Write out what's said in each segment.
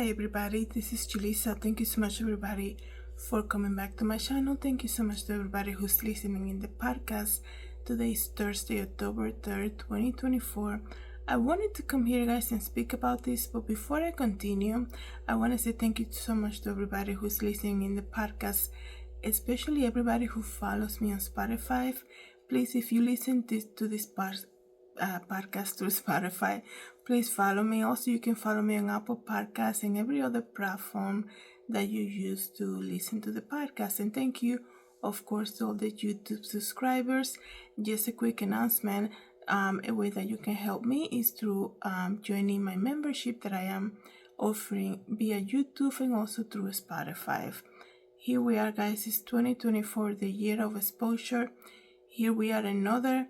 Hi everybody, this is Julissa. Thank you so much everybody for coming back to my channel. Thank you so much to everybody who's listening in the podcast. Today is Thursday, October 3rd, 2024. I wanted to come here guys and speak about this, but before I continue, I want to say thank you so much to everybody who's listening in the podcast, especially everybody who follows me on Spotify. Please, if you listen to this podcast through Spotify, please follow me. Also, you can follow me on Apple Podcasts and every other platform that you use to listen to the podcast. And thank you, of course, to all the YouTube subscribers. Just a quick announcement. A way that you can help me is through joining my membership that I am offering via YouTube and also through Spotify. Here we are, guys. It's 2024, the year of exposure. Here we are, another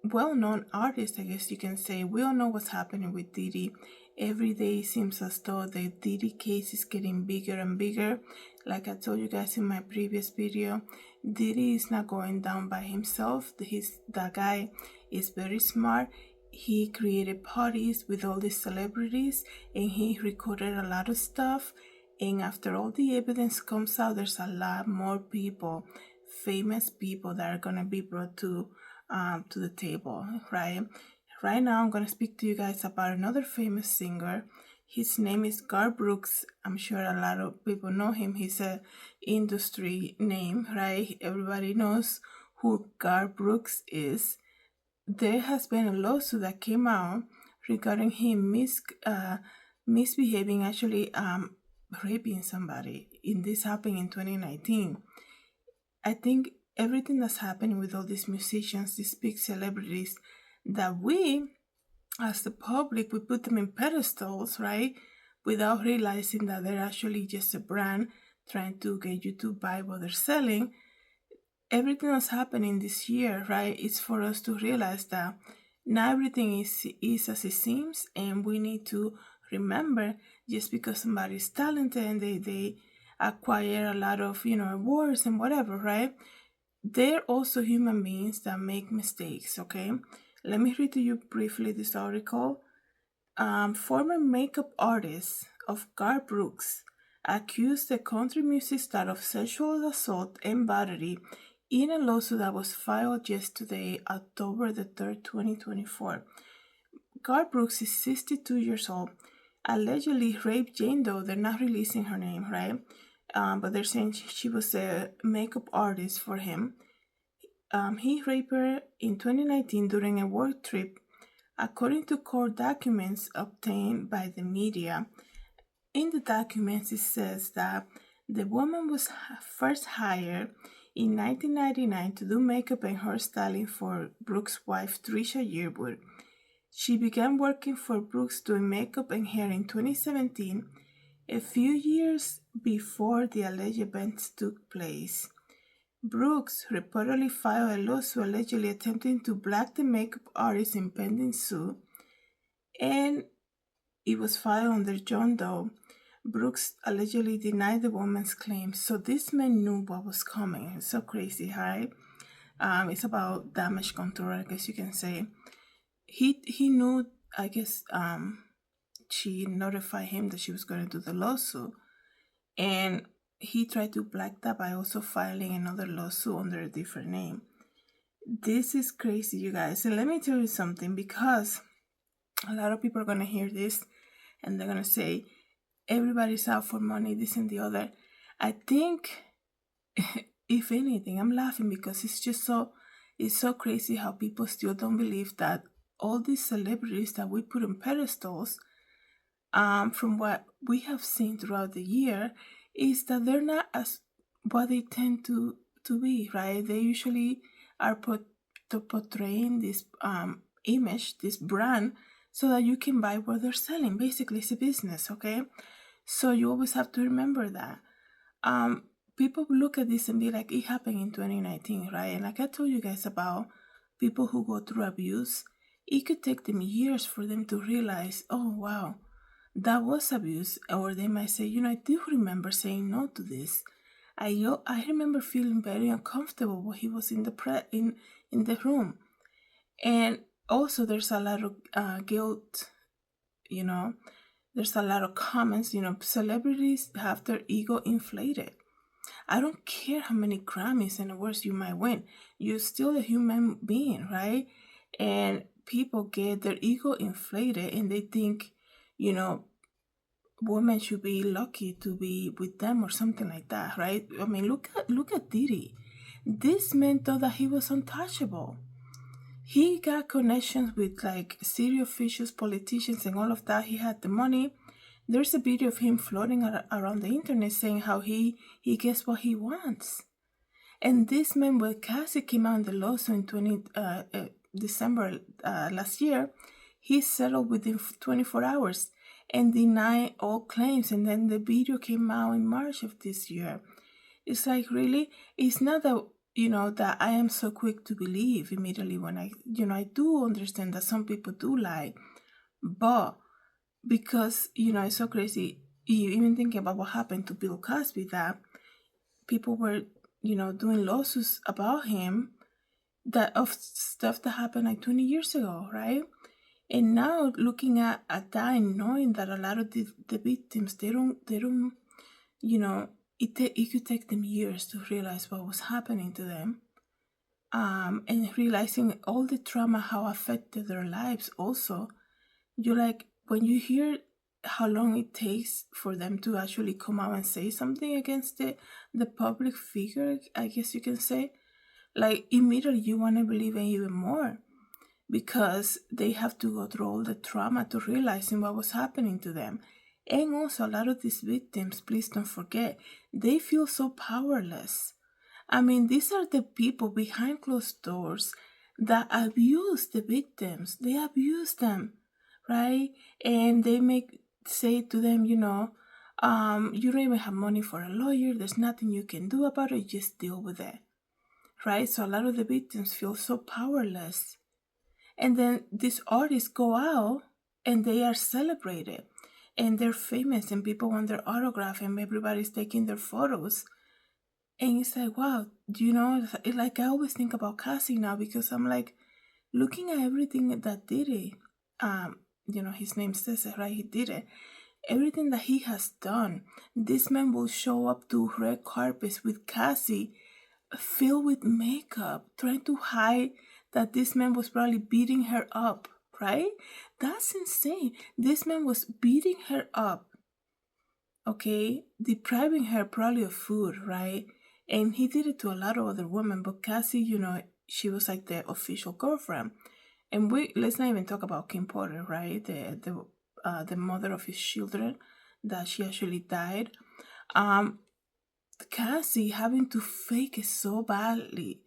well-known artist, I guess you can say. We all know what's happening with Diddy. Every day it seems as though the Diddy case is getting bigger and bigger. Like I told you guys in my previous video, Diddy is not going down by himself. That guy is very smart. He created parties with all these celebrities and he recorded a lot of stuff. And after all the evidence comes out, there's a lot more people, famous people, that are gonna be brought to the table, right? Right now, I'm gonna speak to you guys about another famous singer. His name is Garth Brooks. I'm sure a lot of people know him. He's a industry name, right? Everybody knows who Garth Brooks is. There has been a lawsuit that came out regarding him misbehaving, actually raping somebody. This happened in 2019. I think everything that's happening with all these musicians, these big celebrities, that we, as the public, we put them in pedestals, right? Without realizing that they're actually just a brand trying to get you to buy what they're selling. Everything that's happening this year, right, is for us to realize that not everything is as it seems, and we need to remember, just because somebody's talented and they acquire a lot of, awards and whatever, right? They're also human beings that make mistakes, okay? Let me read to you briefly this article. Former makeup artist of Garth Brooks accused the country music star of sexual assault and battery in a lawsuit that was filed yesterday, October the 3rd, 2024. Garth Brooks is 62 years old, allegedly raped Jane Doe. They're not releasing her name, right? But they're saying she was a makeup artist for him. He raped her in 2019 during a work trip, according to court documents obtained by the media. In the documents, it says that the woman was first hired in 1999 to do makeup and hairstyling for Brooks' wife, Trisha Yearwood. She began working for Brooks doing makeup and hair in 2017, a few years before the alleged events took place. Brooks reportedly filed a lawsuit allegedly attempting to block the makeup artist in pending suit, and it was filed under John Doe. Brooks allegedly denied the woman's claims, so this man knew what was coming. It's so crazy, right? It's about damage control, I guess you can say. He knew, I guess, she notified him that she was going to do the lawsuit, and he tried to block that by also filing another lawsuit under a different name. This is crazy, you guys. And let me tell you something, because a lot of people are going to hear this and they're going to say, everybody's out for money, this and the other. I think, if anything, I'm laughing because it's so crazy how people still don't believe that all these celebrities that we put on pedestals, from what we have seen throughout the year, is that they're not as what they tend to be, right? They usually are portraying this image, this brand, so that you can buy what they're selling. Basically, it's a business, okay? So you always have to remember that. People look at this and be like, it happened in 2019, right? And like I told you guys about people who go through abuse, it could take them years for them to realize, oh, wow, that was abuse. Or they might say, I do remember saying no to this. I remember feeling very uncomfortable when he was in the room. And also there's a lot of guilt, there's a lot of comments, celebrities have their ego inflated. I don't care how many Grammys and awards you might win. You're still a human being, right? And people get their ego inflated and they think, you know, women should be lucky to be with them or something like that, right? I mean, look at Diddy. This man thought that he was untouchable. He got connections with like city officials, politicians, and all of that. He had the money. There's a video of him floating around the internet saying how he gets what he wants. And this man, when Cassie came out in the lawsuit in December last year, he settled within 24 hours and denied all claims. And then the video came out in March of this year. It's like, really? It's not that, that I am so quick to believe immediately when I do understand that some people do lie. But because, it's so crazy, you even think about what happened to Bill Cosby, that people were, doing lawsuits about him that of stuff that happened like 20 years ago, right? And now looking at that and knowing that a lot of the victims, they don't, it could take them years to realize what was happening to them. And realizing all the trauma, how affected their lives also. You're like, when you hear how long it takes for them to actually come out and say something against the public figure, I guess you can say, like immediately you want to believe it even more because they have to go through all the trauma to realizing what was happening to them. And also a lot of these victims, please don't forget, they feel so powerless. I mean, these are the people behind closed doors that abuse the victims. They abuse them, right? And they say to them, you don't even have money for a lawyer. There's nothing you can do about it. Just deal with it, right? So a lot of the victims feel so powerless. And then these artists go out and they are celebrated and they're famous and people want their autograph and everybody's taking their photos. And it's like, wow, like I always think about Cassie now because I'm like, looking at everything that did it, his name says it, right? He did it. Everything that he has done, this man will show up to red carpets with Cassie filled with makeup, trying to hide that this man was probably beating her up, right? That's insane. This man was beating her up, okay? Depriving her probably of food, right? And he did it to a lot of other women, but Cassie, she was like the official girlfriend. And let's not even talk about Kim Porter, right? The mother of his children, that she actually died. Cassie having to fake it so badly,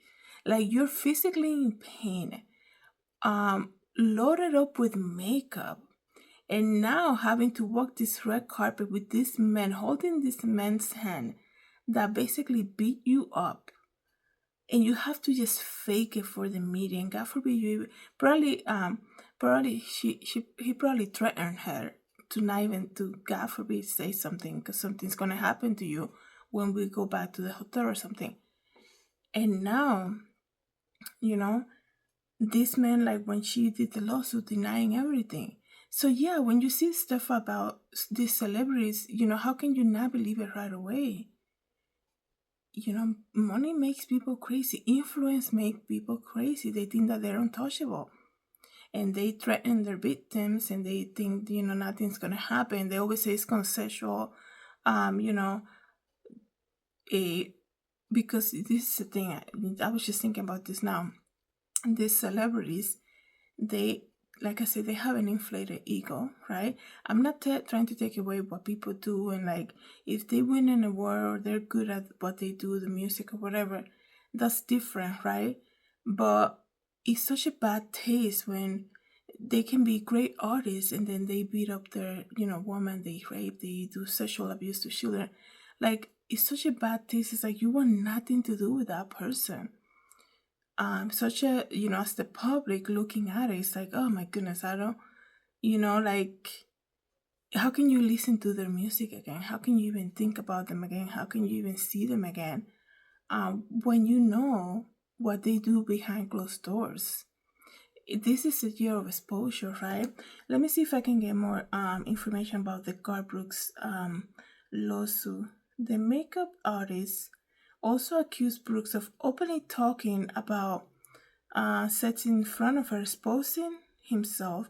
like you're physically in pain, loaded up with makeup, and now having to walk this red carpet with this man holding this man's hand that basically beat you up, and you have to just fake it for the media. And God forbid you probably he probably threatened her to not even to God forbid say something because something's gonna happen to you when we go back to the hotel or something. And now, this man, like when she did the lawsuit, denying everything. So yeah, when you see stuff about these celebrities, how can you not believe it right away? Money makes people crazy. Influence makes people crazy. They think that they're untouchable. And they threaten their victims and they think, nothing's going to happen. They always say it's consensual, because this is the thing. I was just thinking about this now. These celebrities, they, like I said, they have an inflated ego, right? I'm not trying to take away what people do, and like if they win an award or they're good at what they do, the music or whatever, that's different, right? But it's such a bad taste when they can be great artists and then they beat up their, woman, they rape, they do sexual abuse to children. Like, it's such a bad taste. It's like you want nothing to do with that person. Such a, as the public looking at it, it's like, oh my goodness, I don't, like, how can you listen to their music again? How can you even think about them again? How can you even see them again? When you know what they do behind closed doors. this is a year of exposure, right? Let me see if I can get more information about the Garth Brooks lawsuit. The makeup artist also accused Brooks of openly talking about sex in front of her, exposing himself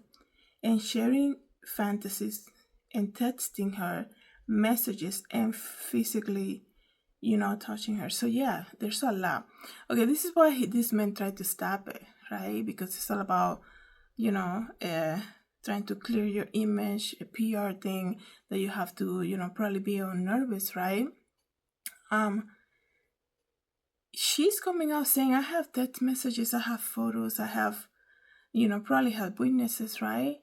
and sharing fantasies and texting her messages and physically, touching her. So yeah, there's a lot. Okay, this is why this man tried to stop it, right? Because it's all about, you know, uh, trying to clear your image, a PR thing that you have to, probably be on nervous, right? Um, she's coming out saying, I have text messages, I have photos, I have, probably have witnesses, right?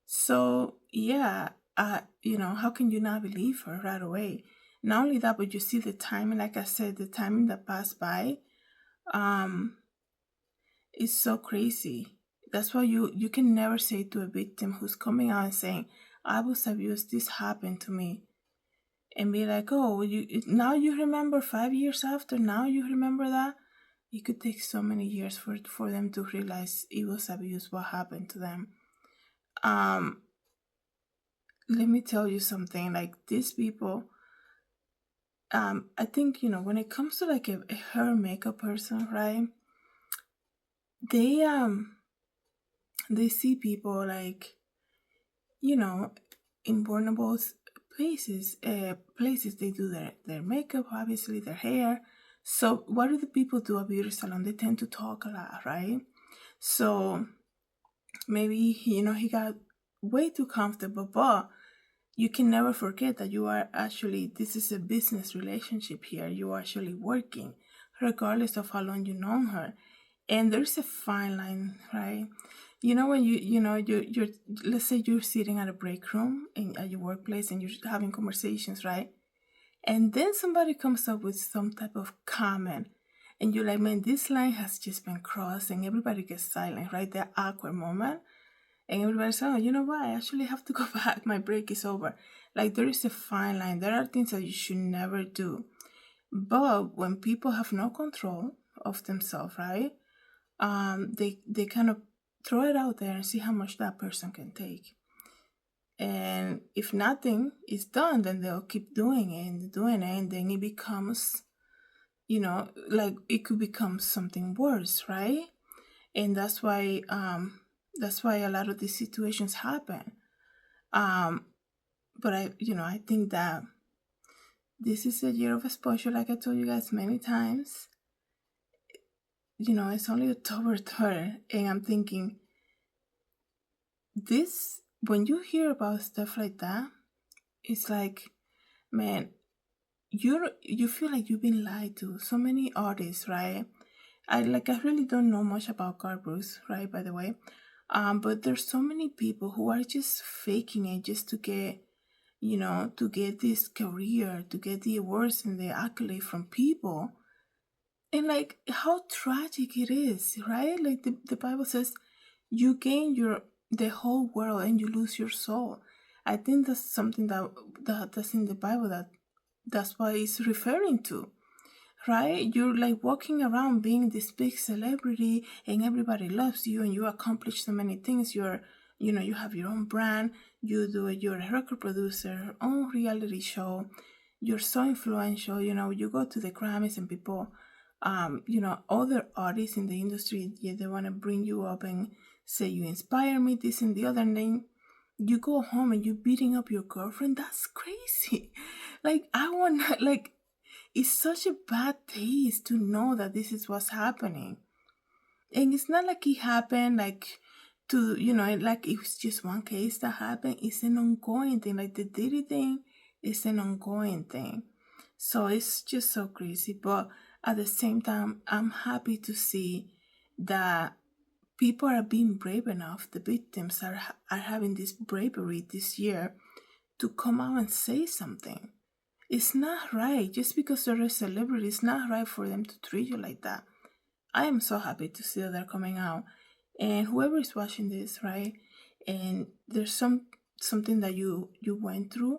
So yeah, how can you not believe her right away? Not only that, but you see the timing, like I said, the timing that passed by, um, is so crazy. That's why you can never say to a victim who's coming out and saying, I was abused, this happened to me, and be like, oh, now you remember 5 years after, now you remember that. It could take so many years for them to realize it was abuse, what happened to them. Let me tell you something, like these people, I think, when it comes to like a hair makeup person, right, they see people like, in vulnerable places they do their makeup, obviously their hair. So what do the people do at beauty salon? They tend to talk a lot, right? So maybe, he got way too comfortable, but you can never forget that this is a business relationship here. You are actually working, regardless of how long you know her. And there's a fine line, right? When you're let's say you're sitting at a break room at your workplace and you're having conversations, right? And then somebody comes up with some type of comment, and you're like, man, this line has just been crossed, and everybody gets silent, right? That awkward moment. And everybody's, oh, you know what? I actually have to go back. My break is over. Like, there is a fine line. There are things that you should never do. But when people have no control of themselves, right? They kind of throw it out there and see how much that person can take. And if nothing is done, then they'll keep doing it and doing it, and then it becomes, like it could become something worse, right? And that's why a lot of these situations happen. But I think that this is a year of exposure, like I told you guys many times. It's only October 3rd, and I'm thinking, when you hear about stuff like that, it's like, man, you feel like you've been lied to. So many artists, right? I really don't know much about Garth Brooks, right, by the way. But there's so many people who are just faking it just to get, to get this career, to get the awards and the accolade from people. And like how tragic it is, right? Like the Bible says, you gain the whole world and you lose your soul. I think that's something that's in the Bible, that's what it's referring to, right? You're like walking around being this big celebrity and everybody loves you and you accomplish so many things. You have your own brand, you're a record producer, own reality show, you're so influential, you go to the Grammys and people, other artists in the industry, yeah, they want to bring you up and say you inspire me, this and the other, and then you go home and you're beating up your girlfriend. That's crazy. Like, it's such a bad taste to know that this is what's happening. And it's not like it happened like it was just one case that happened. It's an ongoing thing. Like the Diddy thing is an ongoing thing. So it's just so crazy. But at the same time, I'm happy to see that people are being brave enough. The victims are having this bravery this year to come out and say something. It's not right. Just because they're a celebrity, it's not right for them to treat you like that. I am so happy to see that they're coming out. And whoever is watching this, right? And there's something that you went through,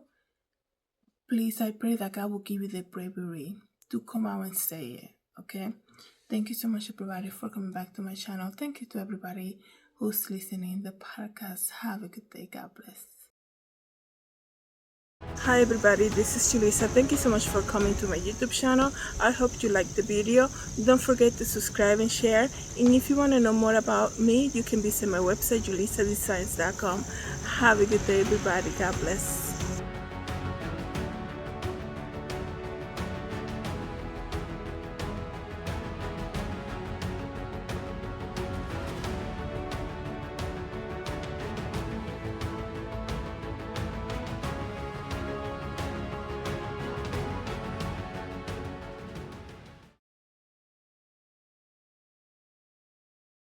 please, I pray that God will give you the bravery to come out and say it, okay? Thank you so much, everybody, for coming back to my channel. Thank you to everybody who's listening the podcast. Have a good day. God bless. Hi everybody, this is Julissa. Thank you so much for coming to my YouTube channel. I hope you liked the video. Don't forget to subscribe and share. And if you want to know more about me, you can visit my website, julissadesigns.com. Have a good day everybody. God bless.